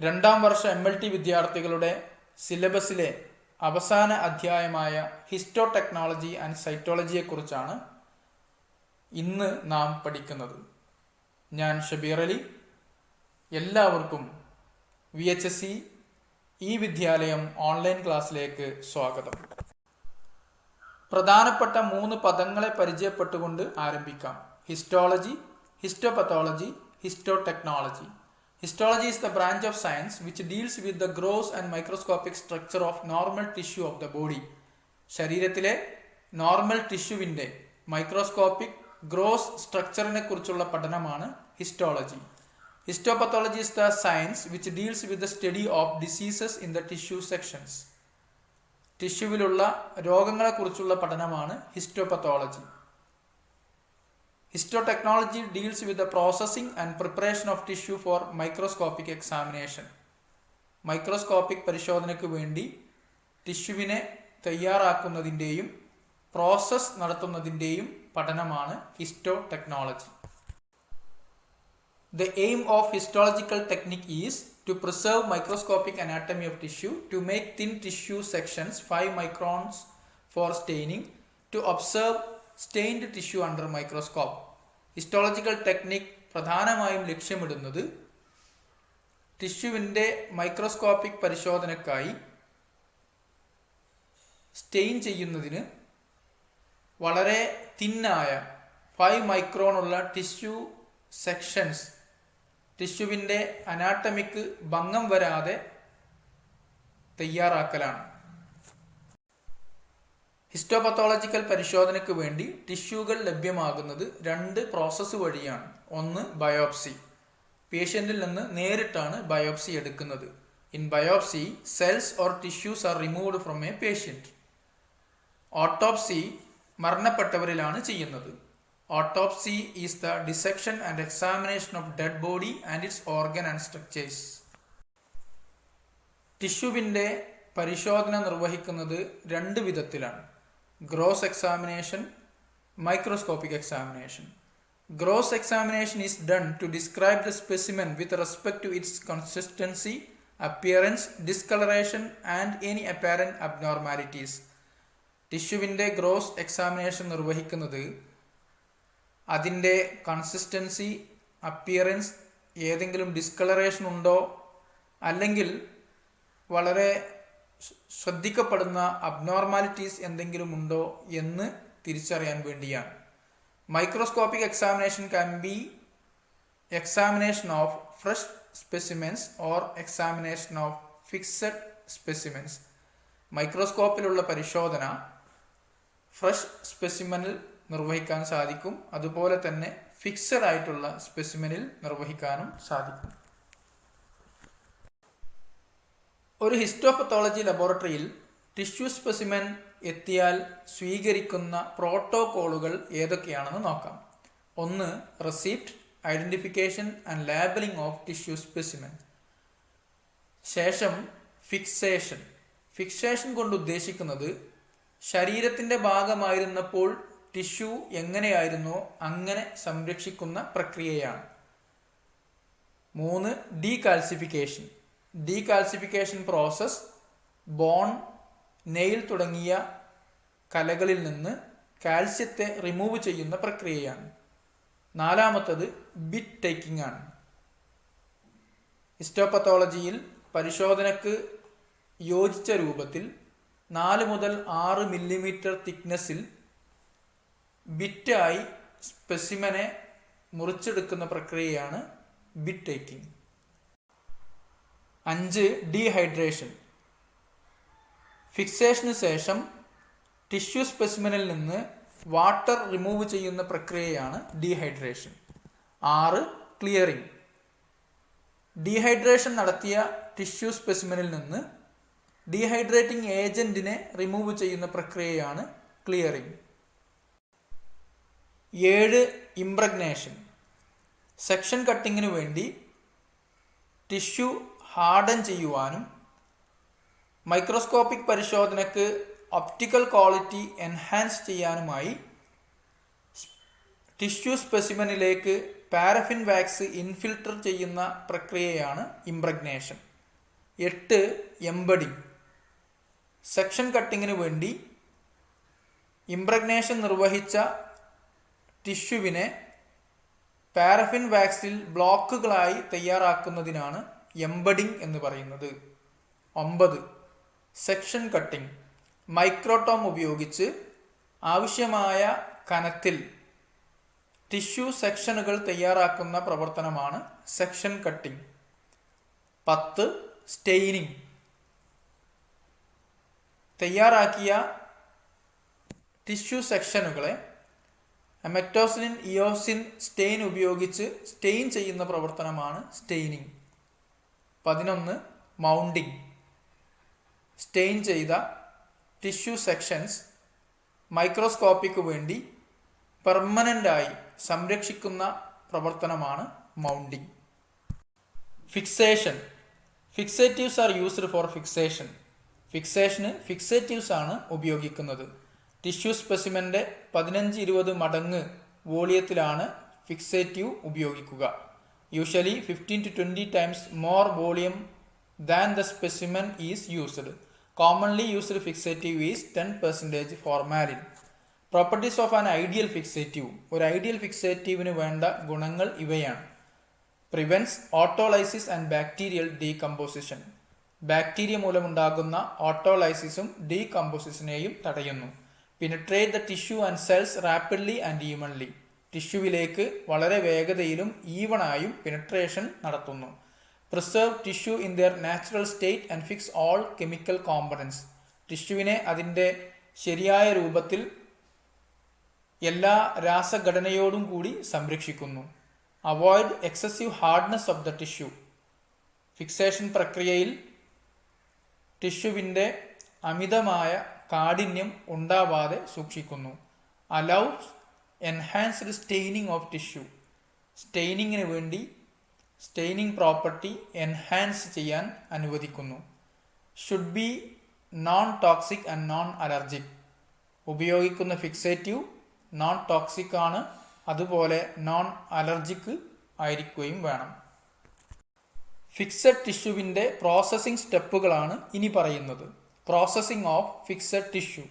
രണ്ടാം വർഷ MLT വിദ്യാർത്ഥികളുടെ സിലബസിലെ അവസാന അധ്യായമായ ഹിസ്റ്റോ ടെക്നോളജി ആൻഡ് സൈറ്റോളജിയെക്കുറിച്ചാണ് ഇന്ന് നാം പഠിക്കുന്നത്. ഞാൻ ഷബീർ അലി. എല്ലാവർക്കും VHSC ഈ വിദ്യാലയം ഓൺലൈൻ ക്ലാസ്സിലേക്ക് സ്വാഗതം. പ്രധാനപ്പെട്ട 3 പദങ്ങളെ പരിചയപ്പെട്ടുകൊണ്ട് ആരംഭിക്കാം. Histology, histopathology, histotechnology. Histology is the branch of science which deals with the gross and microscopic structure of normal tissue of the body. ശരീരത്തിലെ നോർമൽ ടിഷ്യൂവിൻ്റെ മൈക്രോസ്കോപ്പിക് ഗ്രോസ് സ്ട്രക്ചറിനെ കുറിച്ചുള്ള പഠനമാണ് histology. Histopatology is the science which deals with the study of diseases in the tissue sections. ടിഷ്യൂവിലുള്ള രോഗങ്ങളെക്കുറിച്ചുള്ള പഠനമാണ് histopathology. Histotechnology deals with the processing and preparation of tissue for microscopic examination. Microscopic പരിശോധനയ്ക്ക് വേണ്ടി ടിഷ്യൂവിനെ തയ്യാറാക്കുന്നതിൻ്റെയും process നടത്തുന്നതിൻ്റെയും പഠനമാണ് ഹിസ്റ്റോടെക്നോളജി. The aim of histological technique is to preserve microscopic anatomy of tissue, to make thin tissue sections 5 microns for staining, to observe stained tissue under microscope. Histological technique പ്രധാനമായും ലക്ഷ്യമിടുന്നത് ടിഷ്യൂവിൻ്റെ microscopic പരിശോധനയ്ക്കായി stain ചെയ്യുന്നതിന് വളരെ തിന്നായ 5 micron ഉള്ള tissue sections ടിഷ്യൂവിൻ്റെ അനാട്ടമിക്ക് ഭംഗം വരാതെ തയ്യാറാക്കലാണ്. Histopathological പരിശോധനയ്ക്ക് വേണ്ടി ടിഷ്യൂകൾ ലഭ്യമാകുന്നത് 2 പ്രോസസ്സ് വഴിയാണ്. ഒന്ന് ബയോപ്സി. പേഷ്യൻറ്റിൽ നിന്ന് നേരിട്ടാണ് ബയോപ്സി എടുക്കുന്നത്. In biopsy cells or tissues are removed from a patient. Autopsy മരണപ്പെട്ടവരിലാണ് ചെയ്യുന്നത്. Autopsy is the dissection and examination of dead body and its organ and structures. ടിഷ്യൂവിൻ്റെ പരിശോധന നിർവഹിക്കുന്നത് 2 വിധത്തിലാണ്. Gross examination, microscopic examination. Gross examination is done to describe the specimen with respect to its consistency, appearance, discolouration and any apparent abnormalities. ടിഷ്യൂവിൻ്റെ gross examination നിർവഹിക്കുന്നത് അതിൻ്റെ consistency, appearance, ഏതെങ്കിലും discolouration ഉണ്ടോ അല്ലെങ്കിൽ വളരെ ശ്രദ്ധിക്കപ്പെടുന്ന അബ്നോർമാലിറ്റീസ് എന്തെങ്കിലും ഉണ്ടോ എന്ന് തിരിച്ചറിയാൻ വേണ്ടിയാണ്. Microscopic examination can be examination of fresh specimens or examination of fixed specimens. മൈക്രോസ്കോപ്പിലുള്ള പരിശോധന ഫ്രഷ് സ്പെസിമെനിൽ നിർവഹിക്കാൻ സാധിക്കും, അതുപോലെ തന്നെ ഫിക്സഡ് ആയിട്ടുള്ള സ്പെസിമെനിൽ നിർവഹിക്കാനും സാധിക്കും. ഒരു ഹിസ്റ്റോപത്തോളജി ലബോറട്ടറിയിൽ ടിഷ്യൂ സ്പെസിമെൻ എത്തിയാൽ സ്വീകരിക്കുന്ന പ്രോട്ടോകോളുകൾ ഏതൊക്കെയാണെന്ന് നോക്കാം. 1. Receipt, identification and labelling of tissue specimen. ശേഷം ഫിക്സേഷൻ. ഫിക്സേഷൻ കൊണ്ട് ഉദ്ദേശിക്കുന്നത് ശരീരത്തിൻ്റെ ഭാഗമായിരുന്നപ്പോൾ ടിഷ്യൂ എങ്ങനെയായിരുന്നോ അങ്ങനെ സംരക്ഷിക്കുന്ന പ്രക്രിയയാണ്. 3. ഡീകാൽസിഫിക്കേഷൻ. ഡീകാൽസിഫിക്കേഷൻ പ്രോസസ് ബോൺ, നെയിൽ തുടങ്ങിയ കലകളിൽ നിന്ന് കാൽസ്യത്തെ റിമൂവ് ചെയ്യുന്ന പ്രക്രിയയാണ്. 4. ബിറ്റ് ടേക്കിംഗ് ആണ്. ഹിസ്റ്റോപത്തോളജിയിൽ പരിശോധനയ്ക്ക് യോജിച്ച രൂപത്തിൽ 4 മുതൽ 6 മില്ലിമീറ്റർ തിക്നെസ്സിൽ ബിറ്റായി സ്പെസിമനെ മുറിച്ചെടുക്കുന്ന പ്രക്രിയയാണ് ബിറ്റ് ടേക്കിംഗ്. 5. ഡീഹൈഡ്രേഷൻ. ഫിക്സേഷന് ശേഷം ടിഷ്യൂ സ്പെസിമെനിൽ നിന്ന് വാട്ടർ റിമൂവ് ചെയ്യുന്ന പ്രക്രിയയാണ് ഡീഹൈഡ്രേഷൻ. 6. ക്ലിയറിംഗ്. ഡീഹൈഡ്രേഷൻ നടത്തിയ ടിഷ്യൂ സ്പെസിമെനിൽ നിന്ന് ഡീഹൈഡ്രേറ്റിംഗ് ഏജന്റിനെ റിമൂവ് ചെയ്യുന്ന പ്രക്രിയയാണ് ക്ലിയറിംഗ്. 7. ഇംപ്രഗ്നേഷൻ. സെക്ഷൻ കട്ടിങ്ങിനു വേണ്ടി ടിഷ്യൂ ഹാർഡൻ ചെയ്യുവാനും മൈക്രോസ്കോപ്പിക് പരിശോധനയ്ക്ക് ഒപ്റ്റിക്കൽ ക്വാളിറ്റി എൻഹാൻസ് ചെയ്യാനുമായി ടിഷ്യൂ സ്പെസിമെനിലേക്ക് പാരഫിൻ വാക്സ് ഇൻഫിൽട്ടർ ചെയ്യുന്ന പ്രക്രിയയാണ് ഇംപ്രഗ്നേഷൻ. 8 എംബഡിങ്. സെക്ഷൻ കട്ടിങ്ങിന് വേണ്ടി ഇംപ്രഗ്നേഷൻ നിർവഹിച്ച ടിഷ്യുവിനെ പാരഫിൻ വാക്സിൽ ബ്ലോക്കുകളായി തയ്യാറാക്കുന്നതിനാണ് എംബഡിങ് എന്ന് പറയുന്നത്. 9 സെക്ഷൻ കട്ടിംഗ്. മൈക്രോടോം ഉപയോഗിച്ച് ആവശ്യമായ കനത്തിൽ ടിഷ്യൂ സെക്ഷനുകൾ തയ്യാറാക്കുന്ന പ്രവർത്തനമാണ് സെക്ഷൻ കട്ടിംഗ്. 10 സ്റ്റെയിനിങ്. തയ്യാറാക്കിയ ടിഷ്യൂ സെക്ഷനുകളെ അമെറ്റോസിലിൻ ഇയോസിൻ സ്റ്റെയിൻ ഉപയോഗിച്ച് സ്റ്റെയിൻ ചെയ്യുന്ന പ്രവർത്തനമാണ് സ്റ്റെയിനിങ്. 11 മൗണ്ടിങ്. സ്റ്റെയിൻ ചെയ്ത ടിഷ്യൂ സെക്ഷൻസ് മൈക്രോസ്കോപ്പിക്ക് വേണ്ടി പെർമനൻ്റായി സംരക്ഷിക്കുന്ന പ്രവർത്തനമാണ് mounting. Fixation. Fixatives are used for fixation. ഫിക്സേഷന് ഫിക്സേറ്റീവ്സ് ആണ് ഉപയോഗിക്കുന്നത്. ടിഷ്യൂ സ്പെസിമെൻ്റെ 15-20 മടങ്ങ് വോളിയത്തിലാണ് ഫിക്സേറ്റീവ് ഉപയോഗിക്കുക. Usually 15 to 20 times more volume than the specimen is used. Commonly used fixative is 10% formalin. Properties of an ideal fixative. ഒരു ഐഡിയൽ ഫിക്സേറ്റീവിന് വേണ്ട ഗുണങ്ങൾ ഇവയാണ്. Prevents autolysis and bacterial decomposition. Bacteria മൂലമുണ്ടാകുന്ന ഓട്ടോലൈസിസും ഡീകമ്പോസിഷനെയും തടയുന്നു. Penetrate the tissue and cells rapidly and evenly. ടിഷ്യൂവിലേക്ക് വളരെ വേഗതയിലും ഈവണായും പെനിട്രേഷൻ നടത്തുന്നു. Preserve tissue in their natural state and fix all chemical components. ടിഷ്യൂവിനെ അതിൻ്റെ ശരിയായ രൂപത്തിൽ എല്ലാ രാസഘടനയോടും കൂടി സംരക്ഷിക്കുന്നു. Avoid excessive hardness of the tissue. Fixation പ്രക്രിയയിൽ ടിഷ്യൂവിൻ്റെ അമിതമായ കാഠിന്യം ഉണ്ടാവാതെ സൂക്ഷിക്കുന്നു. Allows enhanced staining of tissue. സ്റ്റെയിനിങ്ങിന് വേണ്ടി സ്റ്റെയിനിങ് പ്രോപ്പർട്ടി എൻഹാൻസ് ചെയ്യാൻ അനുവദിക്കുന്നു. Should be non toxic and non allergic. ഉപയോഗിക്കുന്ന ഫിക്സേറ്റീവ് നോൺ ടോക്സിക് ആണ്, അതുപോലെ നോൺ അലർജിക് ആയിരിക്കുകയും വേണം. ഫിക്സഡ് ടിഷ്യൂവിൻ്റെ പ്രോസസ്സിംഗ് സ്റ്റെപ്പുകളാണ് ഇനി പറയുന്നത്. Processing of fixed tissue.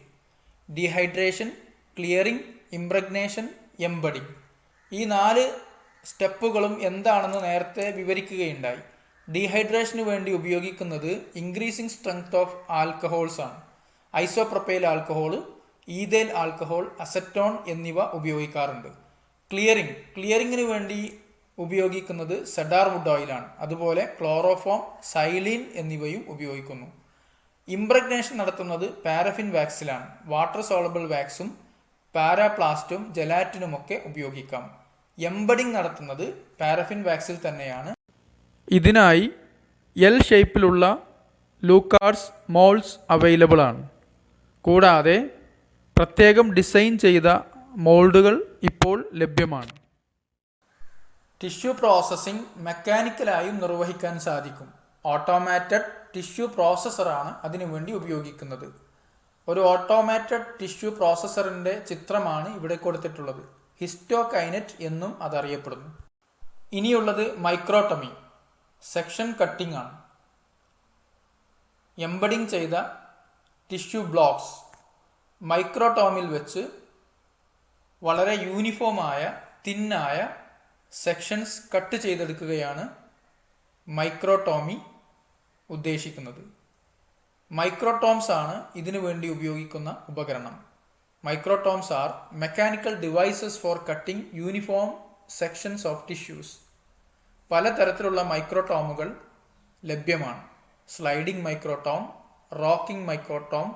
Dehydration, clearing, impregnation, embedding. ഈ 4 സ്റ്റെപ്പുകളും എന്താണെന്ന് നേരത്തെ വിവരിക്കുകയുണ്ടായി. ഡീഹൈഡ്രേഷന് വേണ്ടി ഉപയോഗിക്കുന്നത് ഇൻക്രീസിങ് സ്ട്രെങ്ത് ഓഫ് ആൽക്കഹോൾസ് ആണ്. Isopropyl alcohol, ethyl alcohol, acetone എന്നിവ ഉപയോഗിക്കാറുണ്ട്. ക്ലിയറിങ്ങിന് വേണ്ടി ഉപയോഗിക്കുന്നത് സെഡാർ വുഡ് ഓയിലാണ്. അതുപോലെ ക്ലോറോഫോം, സൈലീൻ എന്നിവയും ഉപയോഗിക്കുന്നു. ഇംപ്രഗ്നേഷൻ നടത്തുന്നത് പാരഫിൻ വാക്സിലാണ്. വാട്ടർ സോളബിൾ വാക്സും പാരാപ്ലാസ്റ്റും ജലാറ്റിനുമൊക്കെ ഉപയോഗിക്കാം. എംബഡിങ് നടത്തുന്നത് പാരഫിൻ വാക്സിൽ തന്നെയാണ്. ഇതിനായി എൽ ഷേപ്പിലുള്ള ലൂക്കാർഡ്സ് മോൾഡ്സ് അവൈലബിൾ ആണ്. കൂടാതെ പ്രത്യേകം ഡിസൈൻ ചെയ്ത മോൾഡുകൾ ഇപ്പോൾ ലഭ്യമാണ്. ടിഷ്യൂ പ്രോസസ്സിംഗ് മെക്കാനിക്കലായും നിർവഹിക്കാൻ സാധിക്കും. ഓട്ടോമാറ്റഡ് ടിഷ്യൂ പ്രോസസ്സറാണ് അതിനുവേണ്ടി ഉപയോഗിക്കുന്നത്. ഒരു ഓട്ടോമാറ്റഡ് ടിഷ്യൂ പ്രോസസ്സറിൻ്റെ ചിത്രമാണ് ഇവിടെ കൊടുത്തിട്ടുള്ളത്. ഹിസ്റ്റോകൈനറ്റ് എന്നും അതറിയപ്പെടുന്നു. ഇനിയുള്ളത് മൈക്രോട്ടമി, സെക്ഷൻ കട്ടിംഗ് ആണ്. എംബഡിങ് ചെയ്ത ടിഷ്യൂ ബ്ലോക്സ് മൈക്രോടോമിൽ വെച്ച് വളരെ യൂണിഫോമായ തിന്നായ സെക്ഷൻസ് കട്ട് ചെയ്തെടുക്കുകയാണ് മൈക്രോടോമി ഉദ്ദേശിക്കുന്നത്. മൈക്രോടോംസ് ആണ് ഇതിനു വേണ്ടി ഉപയോഗിക്കുന്ന ഉപകരണം. Microtomes are mechanical devices for cutting uniform sections of tissues. പലതരത്തിലുള്ള മൈക്രോടോമുകൾ ലഭ്യമാണ്. Sliding microtome, rocking microtome,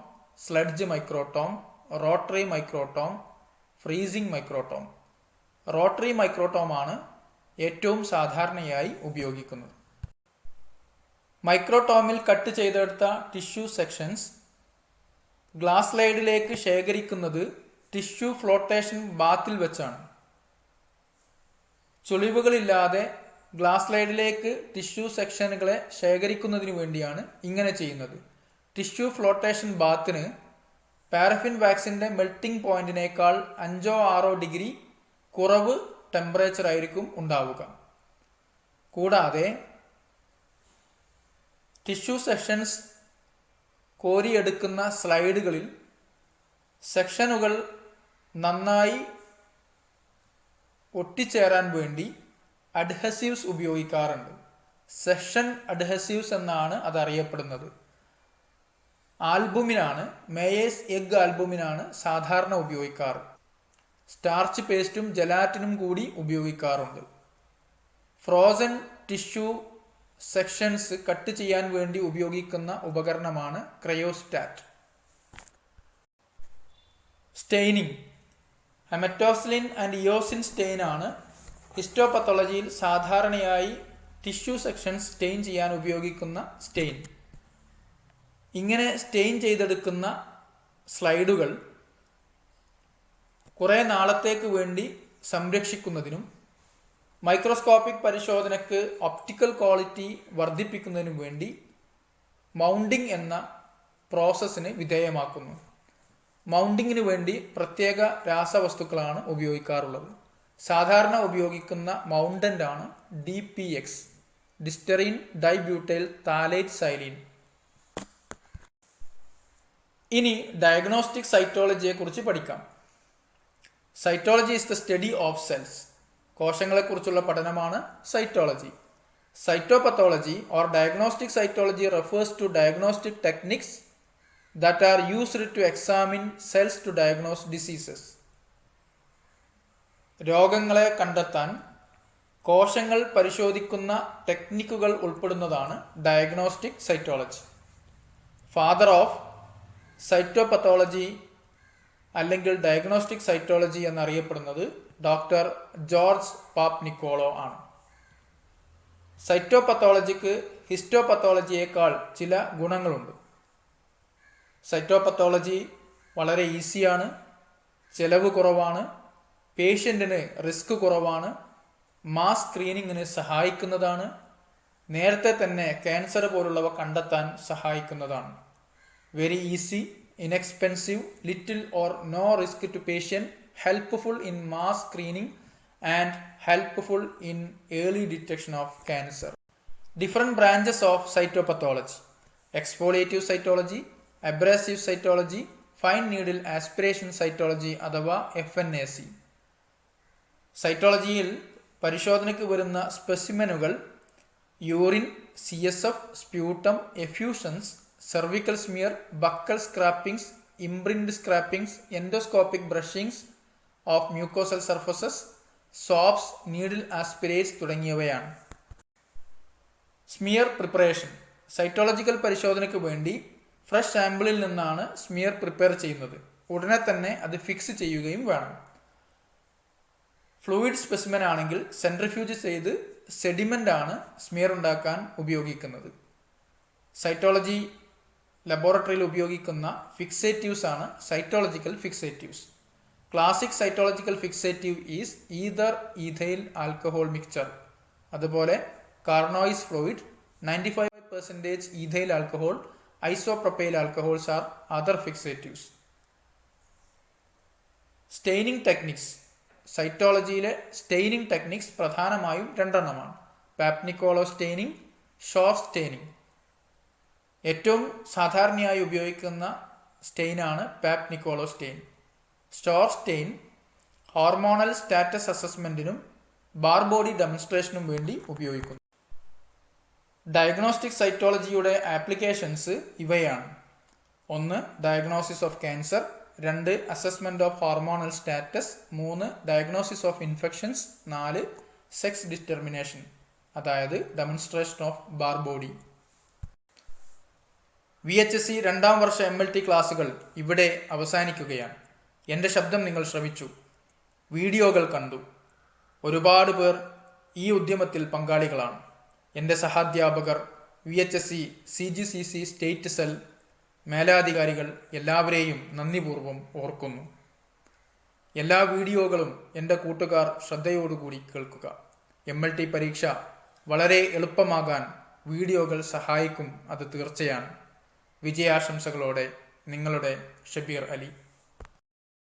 sledge microtome, rotary microtome, freezing microtome. Rotary microtome ആണ് ഏറ്റവും സാധാരണയായി ഉപയോഗിക്കുന്നത്. മൈക്രോടോമിൽ കട്ട് ചെയ്തെടുത്ത ടിഷ്യൂ സെക്ഷൻസ് ഗ്ലാസ് സ്ലൈഡിലേക്ക് ശേഖരിക്കുന്നത് ടിഷ്യൂ ഫ്ലോട്ടേഷൻ ബാത്തിൽ വെച്ചാണ്. ചുളിവുകളില്ലാതെ ഗ്ലാസ് സ്ലൈഡിലേക്ക് ടിഷ്യൂ സെക്ഷനുകളെ ശേഖരിക്കുന്നതിന് വേണ്ടിയാണ് ഇങ്ങനെ ചെയ്യുന്നത്. ടിഷ്യൂ ഫ്ലോട്ടേഷൻ ബാത്തിന് പാരഫിൻ വാക്സിൻ്റെ മെൽറ്റിംഗ് പോയിന്റിനേക്കാൾ 5-6 ഡിഗ്രി കുറവ് ടെമ്പറേച്ചർ ആയിരിക്കും ഉണ്ടാവുക. കൂടാതെ ടിഷ്യൂ സെക്ഷൻസ് കോരിയെടുക്കുന്ന സ്ലൈഡുകളിൽ സെക്ഷനുകൾ നന്നായി ഒട്ടിച്ചേരാൻ വേണ്ടി അഡ്ഹസീവ്സ് ഉപയോഗിക്കാറുണ്ട്. സെക്ഷൻ അഡ്ഹസീവ്സ് എന്നാണ് അതറിയപ്പെടുന്നത്. ആൽബുമിനാണ്, മേയേഴ്സ് എഗ് ആൽബുമിനാണ് സാധാരണ ഉപയോഗിക്കാറ്. സ്റ്റാർച്ച് പേസ്റ്റും ജലാറ്റിനും കൂടി ഉപയോഗിക്കാറുണ്ട്. ഫ്രോസൺ ടിഷ്യൂ സെക്ഷൻസ് കട്ട് ചെയ്യാൻ വേണ്ടി ഉപയോഗിക്കുന്ന ഉപകരണമാണ് cryostat. Staining. Haematoxylin and eosin stain ആണ് ഹിസ്റ്റോപത്തോളജിയിൽ സാധാരണയായി ടിഷ്യൂ സെക്ഷൻസ് സ്റ്റെയിൻ ചെയ്യാൻ ഉപയോഗിക്കുന്ന സ്റ്റെയിൻ. ഇങ്ങനെ സ്റ്റെയിൻ ചെയ്തെടുക്കുന്ന സ്ലൈഡുകൾ കുറേ നാളത്തേക്ക് വേണ്ടി സംരക്ഷിക്കുന്നതിനും മൈക്രോസ്കോപ്പിക് പരിശോധനയ്ക്ക് ഒപ്റ്റിക്കൽ ക്വാളിറ്റി വർദ്ധിപ്പിക്കുന്നതിനും വേണ്ടി മൗണ്ടിങ് എന്ന പ്രോസസ്സിന് വിധേയമാക്കുന്നു. മൗണ്ടിങ്ങിന് വേണ്ടി പ്രത്യേക രാസവസ്തുക്കളാണ് ഉപയോഗിക്കാറുള്ളത്. സാധാരണ ഉപയോഗിക്കുന്ന മൗണ്ടൻ്റ് ആണ് DPX, distyrene dibutyl phthalate xylene. ഇനി ഡയഗ്നോസ്റ്റിക് സൈറ്റോളജിയെ കുറിച്ച് പഠിക്കാം. Cytology is the study of cells. കോശങ്ങളെക്കുറിച്ചുള്ള പഠനമാണ് cytology. Cytopathology or diagnostic cytology refers to diagnostic techniques that are used to examine cells to diagnose diseases. രോഗങ്ങളെ കണ്ടെത്താൻ കോശങ്ങൾ പരിശോധിക്കുന്ന ടെക്നിക്കുകൾ ഉൾപ്പെടുന്നതാണ് ഡയഗ്നോസ്റ്റിക് സൈറ്റോളജി. ഫാദർ ഓഫ് സൈറ്റോപത്തോളജി അല്ലെങ്കിൽ ഡയഗ്നോസ്റ്റിക് സൈറ്റോളജി എന്നറിയപ്പെടുന്നത് ഡോക്ടർ ജോർജ് പാപ്നിക്കോളോ ആണ്. സൈറ്റോപത്തോളജിക്ക് ഹിസ്റ്റോപത്തോളജിയേക്കാൾ ചില ഗുണങ്ങളുണ്ട്. സൈറ്റോപത്തോളജി വളരെ ഈസിയാണ്, ചെലവ് കുറവാണ്, പേഷ്യൻറ്റിന് റിസ്ക് കുറവാണ്, മാസ് സ്ക്രീനിങ്ങിന് സഹായിക്കുന്നതാണ്, നേരത്തെ തന്നെ ക്യാൻസർ പോലുള്ളവ കണ്ടെത്താൻ സഹായിക്കുന്നതാണ്. Very easy, inexpensive, little or no risk to patient, helpful in mass screening and helpful in early detection of cancer. Different branches of cytopathology: exfoliative cytology, abrasive cytology, fine needle aspiration cytology അഥവാ FNAC. സൈറ്റോളജിയിൽ പരിശോധനയ്ക്ക് വരുന്ന സ്പെസിമെനുകൾ urine, CSF, sputum, effusions, cervical smear, buccal scrapings, imprint scrapings, endoscopic brushings of mucosal surfaces, swabs, needle aspirates തുടങ്ങിയവയാണ്. Smear preparation. Cytological പരിശോധനയ്ക്ക് വേണ്ടി fresh സാമ്പിളിൽ നിന്നാണ് സ്മിയർ പ്രിപ്പയർ ചെയ്യുന്നത്. ഉടനെ തന്നെ അത് ഫിക്സ് ചെയ്യുകയും വേണം. ഫ്ലൂയിഡ് സ്പെസിമെൻ ആണെങ്കിൽ സെൻട്രിഫ്യൂജ് ചെയ്ത് സെഡിമെൻ്റ് ആണ് സ്മിയർ ഉണ്ടാക്കാൻ ഉപയോഗിക്കുന്നത്. സൈറ്റോളജി ലബോറട്ടറിയിൽ ഉപയോഗിക്കുന്ന ഫിക്സേറ്റീവ്സ് ആണ് cytological fixatives. Classic cytological fixative is ether ethyl alcohol mixture. അതുപോലെ Carnoy's fluid, 95% ethyl alcohol, isopropyl alcohols are other fixatives. Staining techniques. സൈറ്റോളജിയിലെ സ്റ്റെയിനിങ് ടെക്നിക്സ് പ്രധാനമായും രണ്ടെണ്ണമാണ്: പാപ്നിക്കോളോ സ്റ്റെയിനിങ്, ഷോർ സ്റ്റെയിനിങ്. ഏറ്റവും സാധാരണയായി ഉപയോഗിക്കുന്ന സ്റ്റെയിനാണ് Papanicolaou stain. Shorr stain hormonal status അസസ്മെൻറ്റിനും Barr body ഡെമോൺസ്ട്രേഷനും വേണ്ടി ഉപയോഗിക്കുന്നു. ഡയഗ്നോസ്റ്റിക് സൈറ്റോളജിയുടെ ആപ്ലിക്കേഷൻസ് ഇവയാണ്: 1. Diagnosis of cancer, 2. Assessment of hormonal status, 3. Diagnosis of infections, 4. Sex determination അതായത് ഡെമോൺസ്ട്രേഷൻ ഓഫ് ബാർബോഡി. VHSC 2ാം വർഷ MLT ക്ലാസുകൾ ഇവിടെ അവസാനിക്കുകയാണ്. എൻ്റെ ശബ്ദം നിങ്ങൾ ശ്രവിച്ചു, വീഡിയോകൾ കണ്ടു. ഒരുപാട് പേർ ഈ ഉദ്യമത്തിൽ പങ്കാളികളാണ്. എൻ്റെ സഹാധ്യാപകർ, VHSC, CGCC സ്റ്റേറ്റ് സെൽ മേലാധികാരികൾ എല്ലാവരെയും നന്ദിപൂർവ്വം ഓർക്കുന്നു. എല്ലാ വീഡിയോകളും എൻ്റെ കൂട്ടുകാർ ശ്രദ്ധയോടുകൂടി കേൾക്കുക. MLT പരീക്ഷ വളരെ എളുപ്പമാകാൻ വീഡിയോകൾ സഹായിക്കും, അത് തീർച്ചയാണ്. വിജയാശംസകളോടെ നിങ്ങളുടെ ഷബീർ അലി.